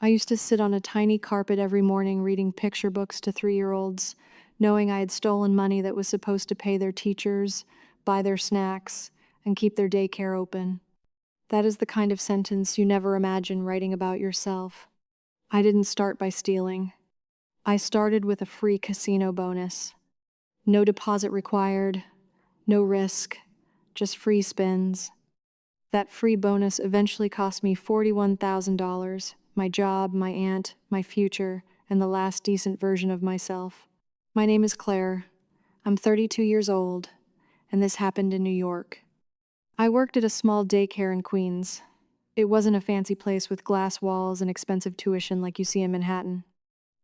I used to sit on a tiny carpet every morning reading picture books to 3-year-olds, knowing I had stolen money that was supposed to pay their teachers, buy their snacks, and keep their daycare open. That is the kind of sentence you never imagine writing about yourself. I didn't start by stealing. I started with a free casino bonus. No deposit required, no risk, just free spins. That free bonus eventually cost me $41,000, my job, my aunt, my future, and the last decent version of myself. My name is Claire. I'm 32 years old, and this happened in New York. I worked at a small daycare in Queens. It wasn't a fancy place with glass walls and expensive tuition like you see in Manhattan.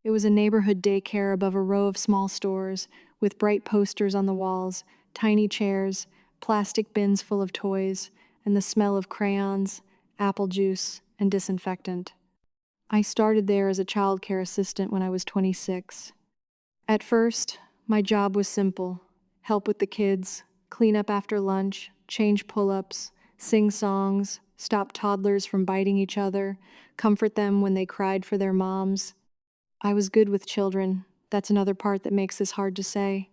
It was a neighborhood daycare above a row of small stores with bright posters on the walls, tiny chairs, plastic bins full of toys, and the smell of crayons, apple juice, and disinfectant. I started there as a childcare assistant when I was 26. At first, my job was simple: help with the kids, clean up after lunch, change pull-ups, sing songs, stop toddlers from biting each other, comfort them when they cried for their moms. I was good with children. That's another part that makes this hard to say.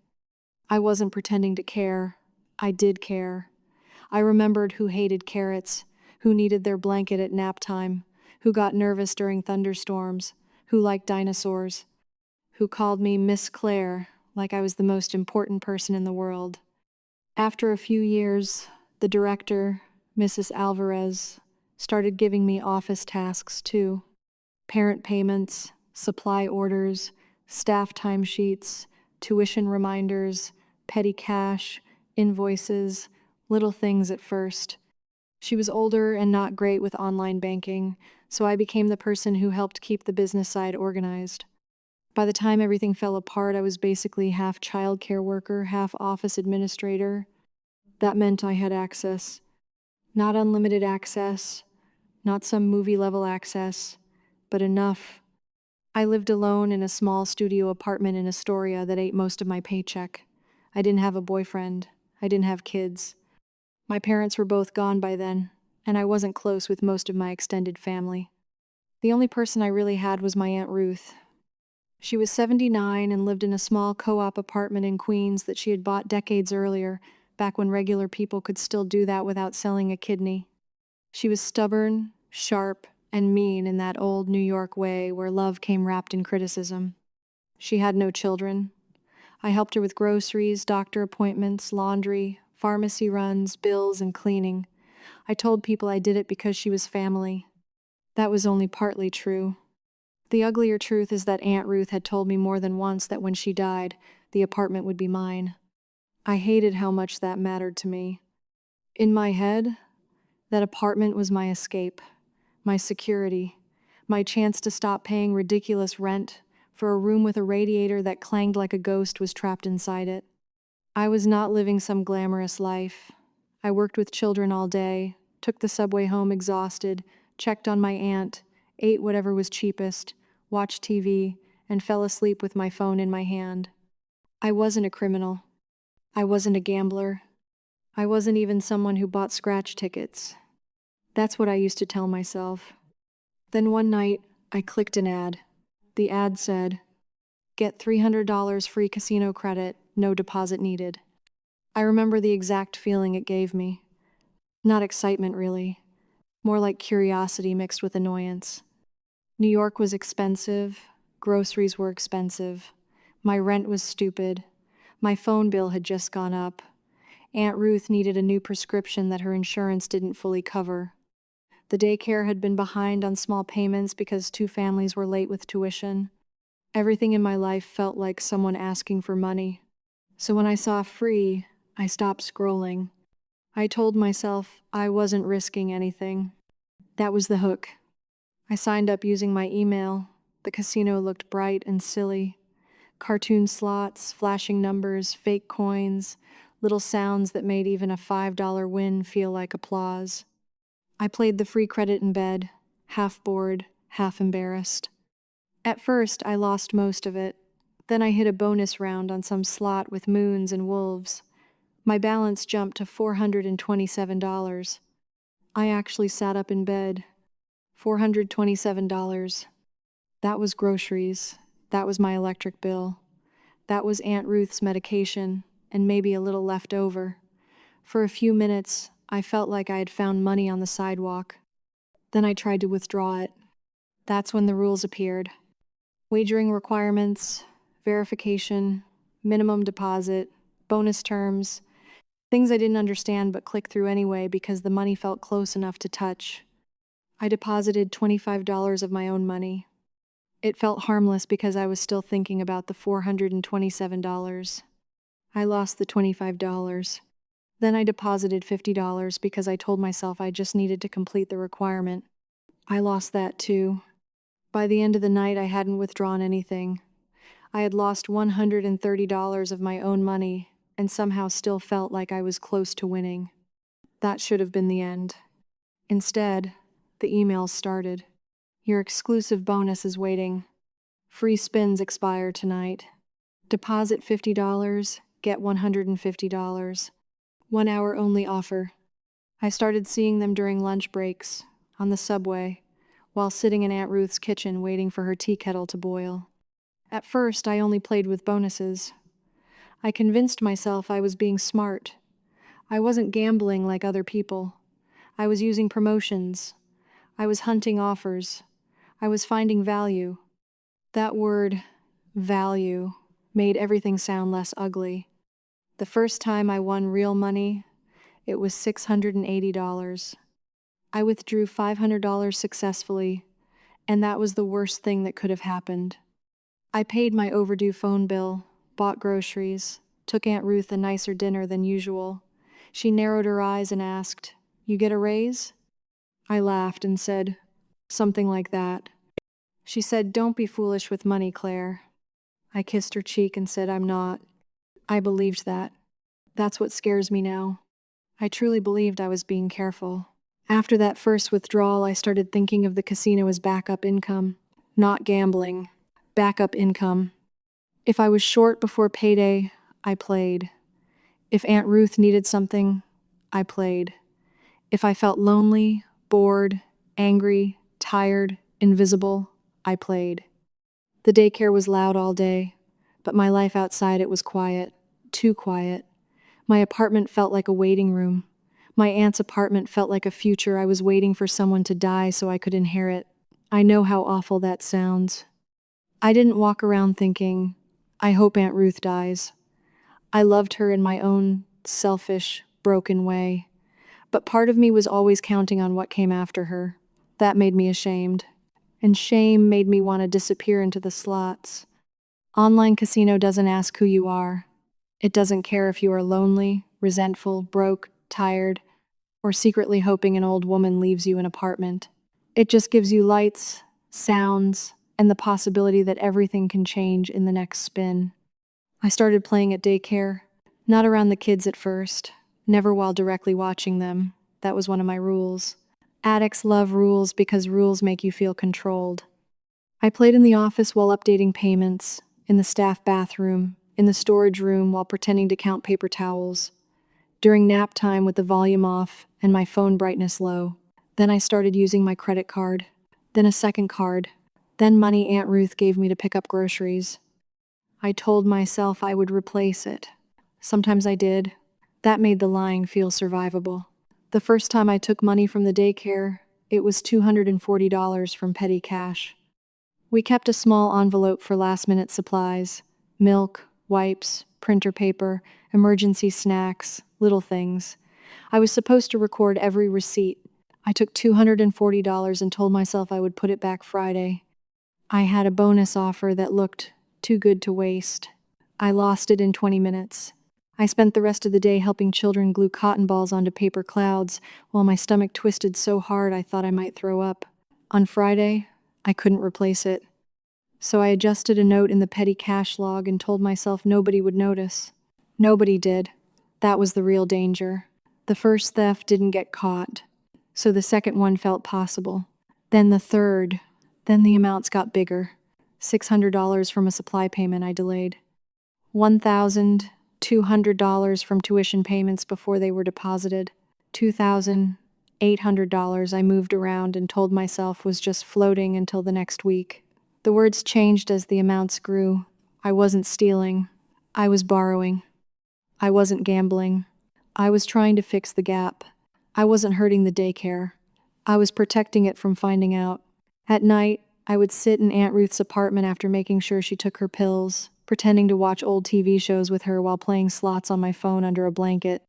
I wasn't pretending to care. I did care. I remembered who hated carrots, who needed their blanket at nap time, who got nervous during thunderstorms, who liked dinosaurs, who called me Miss Claire like I was the most important person in the world. After a few years, the director, Mrs. Alvarez, started giving me office tasks too. Parent payments, supply orders, staff timesheets, tuition reminders, petty cash, invoices, little things at first. She was older and not great with online banking, so I became the person who helped keep the business side organized. By the time everything fell apart, I was basically half childcare worker, half office administrator. That meant I had access. Not unlimited access, not some movie-level access, but enough. I lived alone in a small studio apartment in Astoria that ate most of my paycheck. I didn't have a boyfriend. I didn't have kids. My parents were both gone by then, and I wasn't close with most of my extended family. The only person I really had was my Aunt Ruth. She was 79 and lived in a small co-op apartment in Queens that she had bought decades earlier, back when regular people could still do that without selling a kidney. She was stubborn, sharp, and mean in that old New York way where love came wrapped in criticism. She had no children. I helped her with groceries, doctor appointments, laundry, pharmacy runs, bills, and cleaning. I told people I did it because she was family. That was only partly true. The uglier truth is that Aunt Ruth had told me more than once that when she died, the apartment would be mine. I hated how much that mattered to me. In my head, that apartment was my escape, my security, my chance to stop paying ridiculous rent for a room with a radiator that clanged like a ghost was trapped inside it. I was not living some glamorous life. I worked with children all day, took the subway home exhausted, checked on my aunt, ate whatever was cheapest, watched TV, and fell asleep with my phone in my hand. I wasn't a criminal. I wasn't a gambler. I wasn't even someone who bought scratch tickets. That's what I used to tell myself. Then one night, I clicked an ad. The ad said, "Get $300 free casino credit, no deposit needed." I remember the exact feeling it gave me. Not excitement, really. More like curiosity mixed with annoyance. New York was expensive. Groceries were expensive. My rent was stupid. My phone bill had just gone up. Aunt Ruth needed a new prescription that her insurance didn't fully cover. The daycare had been behind on small payments because 2 families were late with tuition. Everything in my life felt like someone asking for money. So when I saw free, I stopped scrolling. I told myself I wasn't risking anything. That was the hook. I signed up using my email. The casino looked bright and silly. Cartoon slots, flashing numbers, fake coins, little sounds that made even a $5 win feel like applause. I played the free credit in bed, half bored, half embarrassed. At first, I lost most of it. Then I hit a bonus round on some slot with moons and wolves. My balance jumped to $427. I actually sat up in bed. $427. That was groceries. That was my electric bill. That was Aunt Ruth's medication, and maybe a little left over. For a few minutes, I felt like I had found money on the sidewalk. Then I tried to withdraw it. That's when the rules appeared. Wagering requirements, verification, minimum deposit, bonus terms, things I didn't understand but clicked through anyway because the money felt close enough to touch. I deposited $25 of my own money. It felt harmless because I was still thinking about the $427. I lost the $25. Then I deposited $50 because I told myself I just needed to complete the requirement. I lost that too. By the end of the night, I hadn't withdrawn anything. I had lost $130 of my own money and somehow still felt like I was close to winning. That should have been the end. Instead, the emails started. Your exclusive bonus is waiting. Free spins expire tonight. Deposit $50, get $150. 1 hour only offer. I started seeing them during lunch breaks, on the subway, while sitting in Aunt Ruth's kitchen waiting for her tea kettle to boil. At first, I only played with bonuses. I convinced myself I was being smart. I wasn't gambling like other people. I was using promotions. I was hunting offers. I was finding value. That word, value, made everything sound less ugly. The first time I won real money, it was $680. I withdrew $500 successfully, and that was the worst thing that could have happened. I paid my overdue phone bill, bought groceries, took Aunt Ruth a nicer dinner than usual. She narrowed her eyes and asked, "You get a raise?" I laughed and said, "Something like that." She said, "Don't be foolish with money, Claire." I kissed her cheek and said, "I'm not." I believed that. That's what scares me now. I truly believed I was being careful. After that first withdrawal, I started thinking of the casino as backup income. Not gambling. Backup income. If I was short before payday, I played. If Aunt Ruth needed something, I played. If I felt lonely, bored, angry, tired, invisible, I played. The daycare was loud all day, but my life outside it was quiet. Too quiet. My apartment felt like a waiting room. My aunt's apartment felt like a future I was waiting for someone to die so I could inherit. I know how awful that sounds. I didn't walk around thinking, I hope Aunt Ruth dies. I loved her in my own selfish, broken way. But part of me was always counting on what came after her. That made me ashamed. And shame made me want to disappear into the slots. Online casino doesn't ask who you are. It doesn't care if you are lonely, resentful, broke, tired, or secretly hoping an old woman leaves you an apartment. It just gives you lights, sounds, and the possibility that everything can change in the next spin. I started playing at daycare, not around the kids at first, never while directly watching them. That was one of my rules. Addicts love rules because rules make you feel controlled. I played in the office while updating payments, in the staff bathroom, in the storage room while pretending to count paper towels, during nap time with the volume off and my phone brightness low. Then I started using my credit card, then a second card, then money Aunt Ruth gave me to pick up groceries. I told myself I would replace it. Sometimes I did. That made the lying feel survivable. The first time I took money from the daycare, it was $240 from petty cash. We kept a small envelope for last-minute supplies, milk, wipes, printer paper, emergency snacks, little things. I was supposed to record every receipt. I took $240 and told myself I would put it back Friday. I had a bonus offer that looked too good to waste. I lost it in 20 minutes. I spent the rest of the day helping children glue cotton balls onto paper clouds while my stomach twisted so hard I thought I might throw up. On Friday, I couldn't replace it. So I adjusted a note in the petty cash log and told myself nobody would notice. Nobody did. That was the real danger. The first theft didn't get caught, so the second one felt possible. Then the third. Then the amounts got bigger. $600 from a supply payment I delayed. $1,200 from tuition payments before they were deposited. $2,800 I moved around and told myself was just floating until the next week. The words changed as the amounts grew. I wasn't stealing. I was borrowing. I wasn't gambling. I was trying to fix the gap. I wasn't hurting the daycare. I was protecting it from finding out. At night, I would sit in Aunt Ruth's apartment after making sure she took her pills, pretending to watch old TV shows with her while playing slots on my phone under a blanket.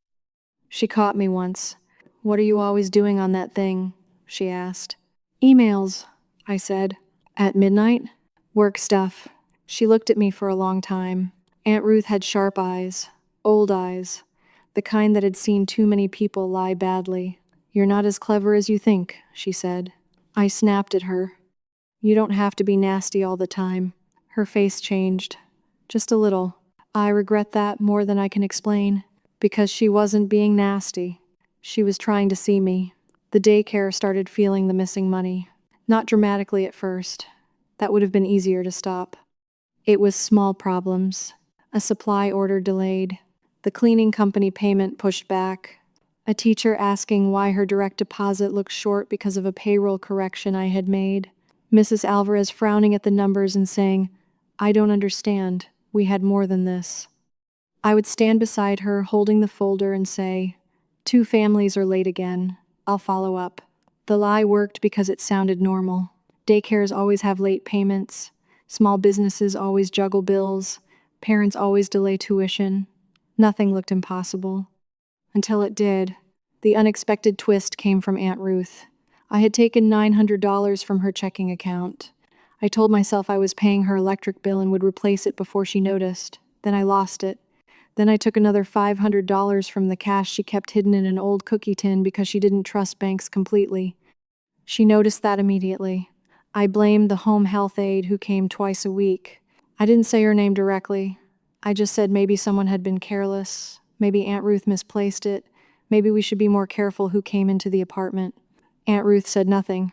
She caught me once. "What are you always doing on that thing?" she asked. "Emails," I said. "At midnight?" "Work stuff." She looked at me for a long time. Aunt Ruth had sharp eyes, old eyes, the kind that had seen too many people lie badly. "You're not as clever as you think," she said. I snapped at her. "You don't have to be nasty all the time." Her face changed. Just a little. I regret that more than I can explain. Because she wasn't being nasty. She was trying to see me. The daycare started feeling the missing money. Not dramatically at first. That would have been easier to stop. It was small problems. A supply order delayed. The cleaning company payment pushed back. A teacher asking why her direct deposit looked short because of a payroll correction I had made. Mrs. Alvarez frowning at the numbers and saying, "I don't understand. We had more than this." I would stand beside her, holding the folder, and say, "2 families are late again. I'll follow up." The lie worked because it sounded normal. Daycares always have late payments. Small businesses always juggle bills. Parents always delay tuition. Nothing looked impossible. Until it did. The unexpected twist came from Aunt Ruth. I had taken $900 from her checking account. I told myself I was paying her electric bill and would replace it before she noticed. Then I lost it. Then I took another $500 from the cash she kept hidden in an old cookie tin because she didn't trust banks completely. She noticed that immediately. I blamed the home health aide who came twice a week. I didn't say her name directly. I just said maybe someone had been careless. Maybe Aunt Ruth misplaced it. Maybe we should be more careful who came into the apartment. Aunt Ruth said nothing.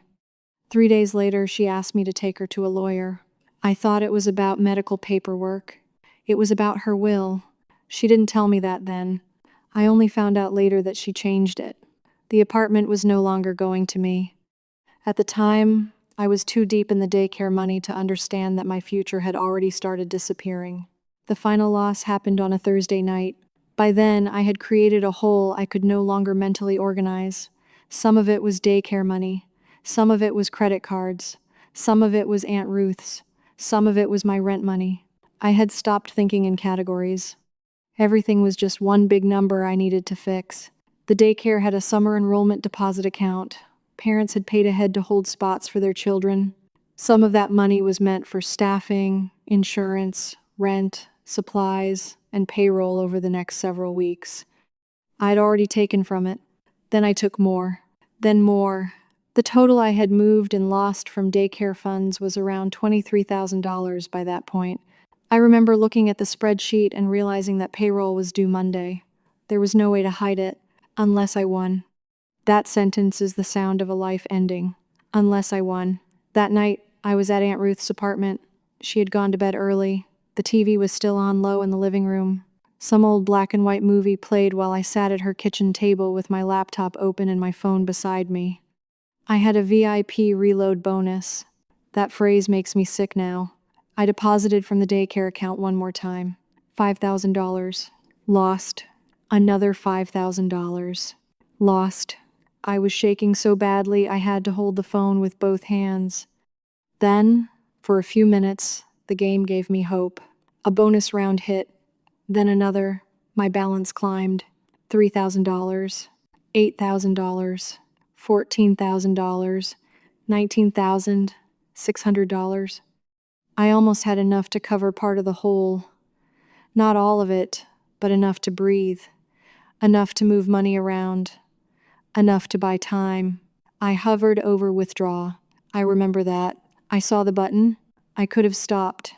3 days later, she asked me to take her to a lawyer. I thought it was about medical paperwork. It was about her will. She didn't tell me that then. I only found out later that she changed it. The apartment was no longer going to me. At the time, I was too deep in the daycare money to understand that my future had already started disappearing. The final loss happened on a Thursday night. By then, I had created a hole I could no longer mentally organize. Some of it was daycare money. Some of it was credit cards. Some of it was Aunt Ruth's. Some of it was my rent money. I had stopped thinking in categories. Everything was just one big number I needed to fix. The daycare had a summer enrollment deposit account. Parents had paid ahead to hold spots for their children. Some of that money was meant for staffing, insurance, rent, supplies, and payroll over the next several weeks. I'd already taken from it. Then I took more. Then more. The total I had moved and lost from daycare funds was around $23,000 by that point. I remember looking at the spreadsheet and realizing that payroll was due Monday. There was no way to hide it, unless I won. That sentence is the sound of a life ending. Unless I won. That night, I was at Aunt Ruth's apartment. She had gone to bed early. The TV was still on low in the living room. Some old black and white movie played while I sat at her kitchen table with my laptop open and my phone beside me. I had a VIP reload bonus. That phrase makes me sick now. I deposited from the daycare account one more time. $5,000. Lost. Another $5,000. Lost. I was shaking so badly I had to hold the phone with both hands. Then, for a few minutes, the game gave me hope. A bonus round hit. Then another. My balance climbed. $3,000. $8,000. $14,000. $19,600. I almost had enough to cover part of the hole. Not all of it, but enough to breathe. Enough to move money around. Enough to buy time. I hovered over withdraw. I remember that. I saw the button. I could have stopped.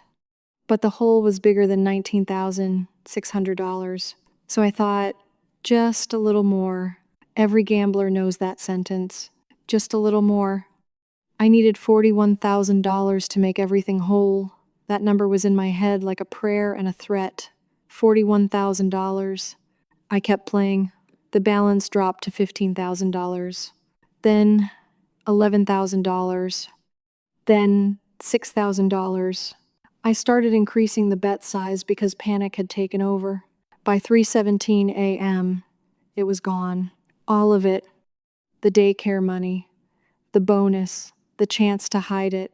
But the hole was bigger than $19,600. So I thought, just a little more. Every gambler knows that sentence. Just a little more. I needed $41,000 to make everything whole. That number was in my head like a prayer and a threat. $41,000. I kept playing. The balance dropped to $15,000. Then $11,000. Then $6,000. I started increasing the bet size because panic had taken over. By 3:17 a.m., it was gone. All of it. The daycare money, the bonus, the chance to hide it,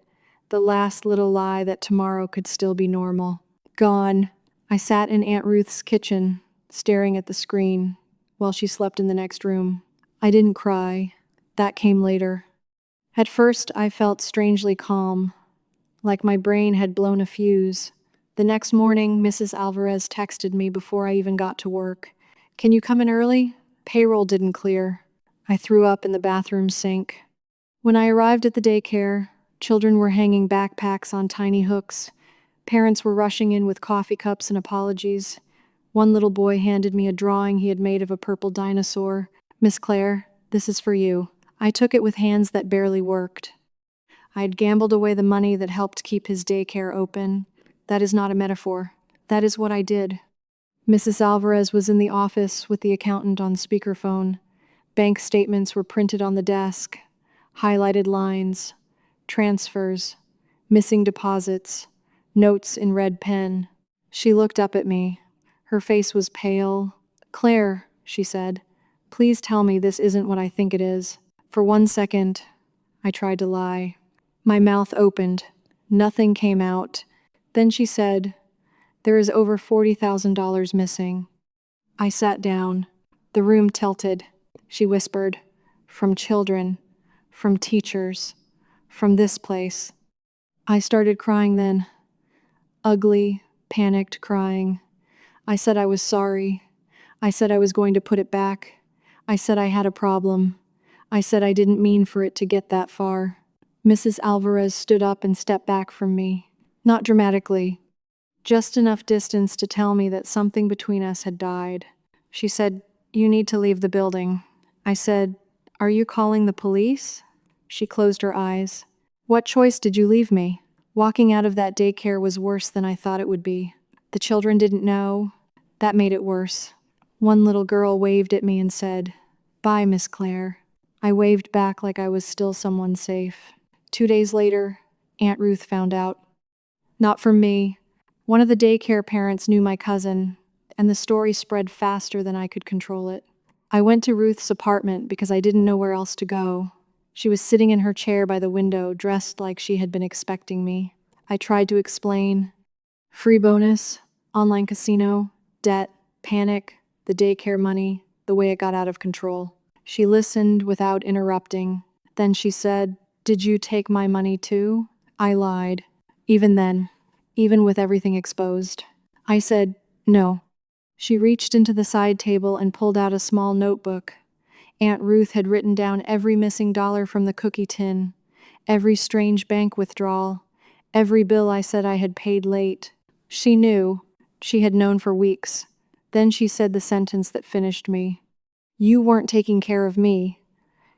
the last little lie that tomorrow could still be normal. Gone. I sat in Aunt Ruth's kitchen, staring at the screen, while she slept in the next room. I didn't cry. That came later. At first, I felt strangely calm, like my brain had blown a fuse. The next morning, Mrs. Alvarez texted me before I even got to work. "Can you come in early? Payroll didn't clear." I threw up in the bathroom sink. When I arrived at the daycare, children were hanging backpacks on tiny hooks. Parents were rushing in with coffee cups and apologies. One little boy handed me a drawing he had made of a purple dinosaur. "Miss Claire, this is for you." I took it with hands that barely worked. I had gambled away the money that helped keep his daycare open. That is not a metaphor. That is what I did. Mrs. Alvarez was in the office with the accountant on speakerphone. Bank statements were printed on the desk. Highlighted lines. Transfers. Missing deposits. Notes in red pen. She looked up at me. Her face was pale. "Claire," she said, "please tell me this isn't what I think it is." For 1 second, I tried to lie. My mouth opened. Nothing came out. Then she said, "There is over $40,000 missing." I sat down. The room tilted. She whispered, "From children, from teachers, from this place." I started crying then. Ugly, panicked crying. I said I was sorry. I said I was going to put it back. I said I had a problem. I said I didn't mean for it to get that far. Mrs. Alvarez stood up and stepped back from me. Not dramatically. Just enough distance to tell me that something between us had died. She said, "You need to leave the building." I said, "Are you calling the police?" She closed her eyes. "What choice did you leave me?" Walking out of that daycare was worse than I thought it would be. The children didn't know. That made it worse. One little girl waved at me and said, "Bye, Miss Claire." I waved back like I was still someone safe. 2 days later, Aunt Ruth found out. Not from me. One of the daycare parents knew my cousin, and the story spread faster than I could control it. I went to Ruth's apartment because I didn't know where else to go. She was sitting in her chair by the window, dressed like she had been expecting me. I tried to explain. Free bonus, online casino, debt, panic, the daycare money, the way it got out of control. She listened without interrupting. Then she said, "Did you take my money too?" I lied. Even then, even with everything exposed. I said, "No." She reached into the side table and pulled out a small notebook. Aunt Ruth had written down every missing dollar from the cookie tin, every strange bank withdrawal, every bill I said I had paid late. She knew. She had known for weeks. Then she said the sentence that finished me. "You weren't taking care of me.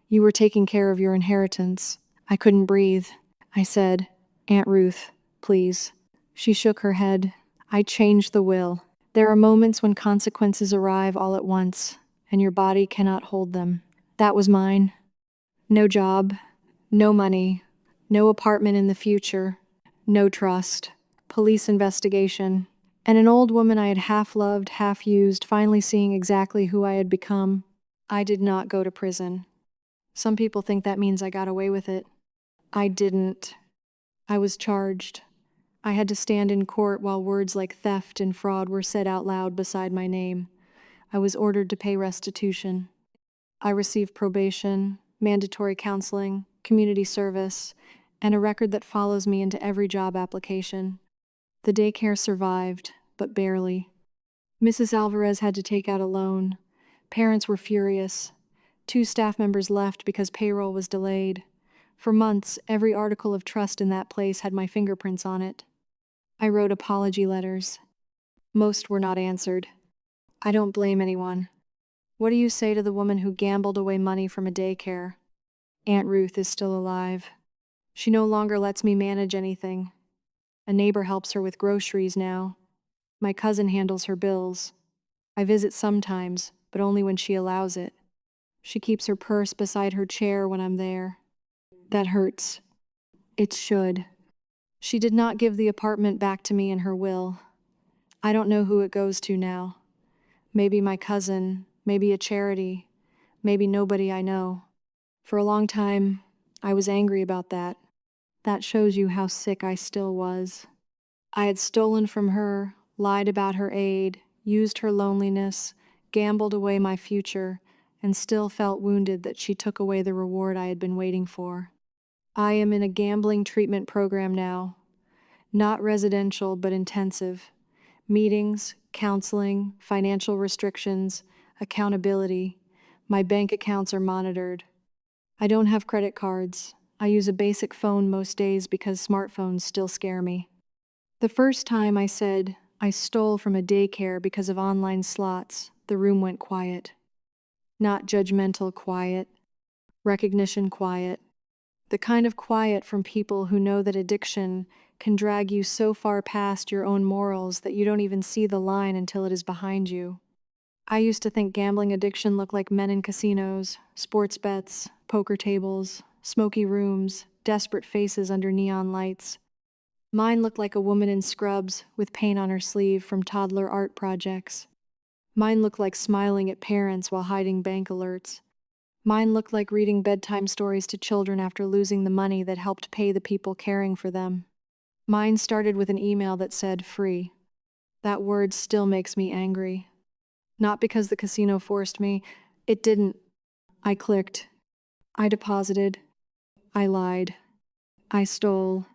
You were taking care of your inheritance." I couldn't breathe. I said, "Aunt Ruth, please." She shook her head. "I changed the will. There are moments when consequences arrive all at once, and your body cannot hold them. That was mine. No job, no money, no apartment in the future, no trust, police investigation, and an old woman I had half loved, half used, finally seeing exactly who I had become. I did not go to prison. Some people think that means I got away with it. I didn't. I was charged. I had to stand in court while words like theft and fraud were said out loud beside my name. I was ordered to pay restitution. I received probation, mandatory counseling, community service, and a record that follows me into every job application. The daycare survived, but barely. Mrs. Alvarez had to take out a loan. Parents were furious. 2 staff members left because payroll was delayed. For months, every article of trust in that place had my fingerprints on it. I wrote apology letters. Most were not answered. I don't blame anyone. What do you say to the woman who gambled away money from a daycare? Aunt Ruth is still alive. She no longer lets me manage anything. A neighbor helps her with groceries now. My cousin handles her bills. I visit sometimes, but only when she allows it. She keeps her purse beside her chair when I'm there. That hurts. It should. She did not give the apartment back to me in her will. I don't know who it goes to now. Maybe my cousin, maybe a charity, maybe nobody I know. For a long time, I was angry about that. That shows you how sick I still was. I had stolen from her, lied about her aid, used her loneliness, gambled away my future, and still felt wounded that she took away the reward I had been waiting for. I am in a gambling treatment program now, not residential but intensive. Meetings, counseling, financial restrictions, accountability. My bank accounts are monitored. I don't have credit cards. I use a basic phone most days because smartphones still scare me. The first time I said I stole from a daycare because of online slots, the room went quiet. Not judgmental quiet, recognition quiet. The kind of quiet from people who know that addiction can drag you so far past your own morals that you don't even see the line until it is behind you. I used to think gambling addiction looked like men in casinos, sports bets, poker tables, smoky rooms, desperate faces under neon lights. Mine looked like a woman in scrubs with paint on her sleeve from toddler art projects. Mine looked like smiling at parents while hiding bank alerts. Mine looked like reading bedtime stories to children after losing the money that helped pay the people caring for them. Mine started with an email that said free. That word still makes me angry. Not because the casino forced me. It didn't. I clicked. I deposited. I lied. I stole.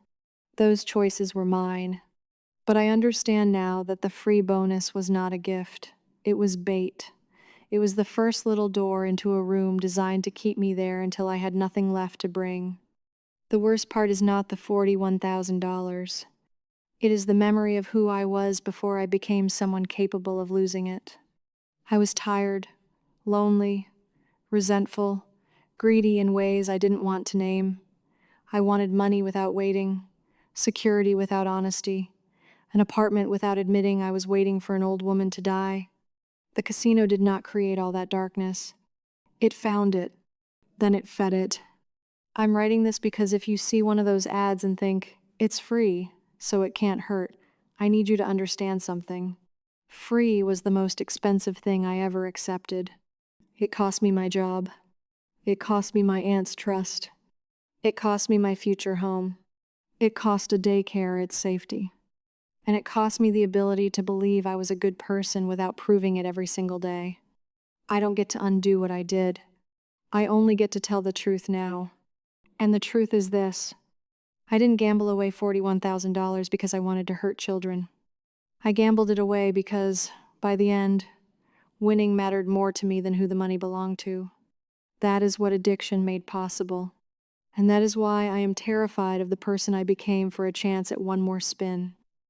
Those choices were mine. But I understand now that the free bonus was not a gift. It was bait. It was the first little door into a room designed to keep me there until I had nothing left to bring. The worst part is not the $41,000. It is the memory of who I was before I became someone capable of losing it. I was tired, lonely, resentful, greedy in ways I didn't want to name. I wanted money without waiting, security without honesty, an apartment without admitting I was waiting for an old woman to die. The casino did not create all that darkness. It found it, then it fed it. I'm writing this because if you see one of those ads and think, it's free, so it can't hurt, I need you to understand something. Free was the most expensive thing I ever accepted. It cost me my job. It cost me my aunt's trust. It cost me my future home. It cost a daycare its safety. And it cost me the ability to believe I was a good person without proving it every single day. I don't get to undo what I did. I only get to tell the truth now. And the truth is this. I didn't gamble away $41,000 because I wanted to hurt children. I gambled it away because, by the end, winning mattered more to me than who the money belonged to. That is what addiction made possible. And that is why I am terrified of the person I became for a chance at one more spin.